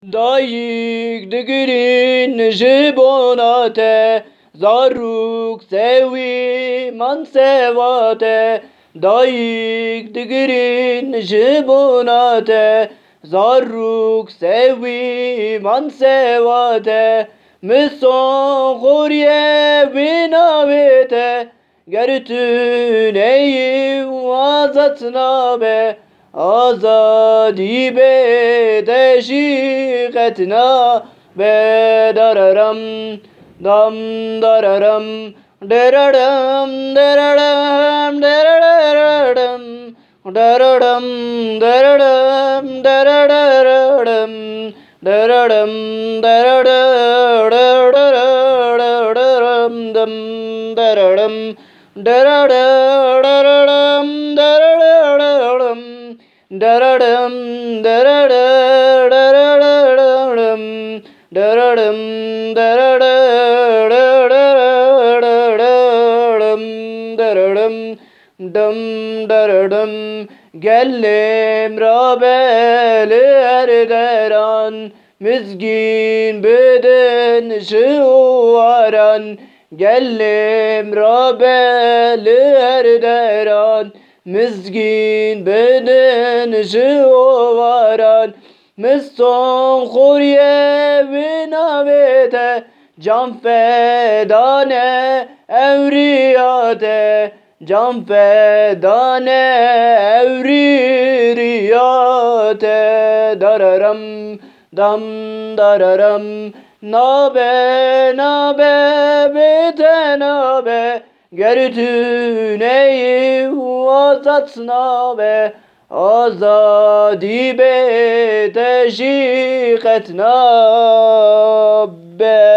Dayık dıgırın jibonate zaruk sevi man sevate. Dayık dıgırın jibonate zaruk sevi man sevate. Müson khurye binavete gertüneyi vazatna be. Azadi be deşiketna be dararam dam dararam deraram deraram deraram dararam deraram deraram deraram deraram dam deraram deraram deraram dararam dararam dararam dararam dararam dam dararam gellim rabel erderan mizgin beden şuaran gellim rabel erderan mizgin beden şuaran Messon khurye binavete can fedane evriyate can fedane evriyate dararam dam dararam nabe nabe bete nabe gertüneyi vazatna be azadi be teşiketna be.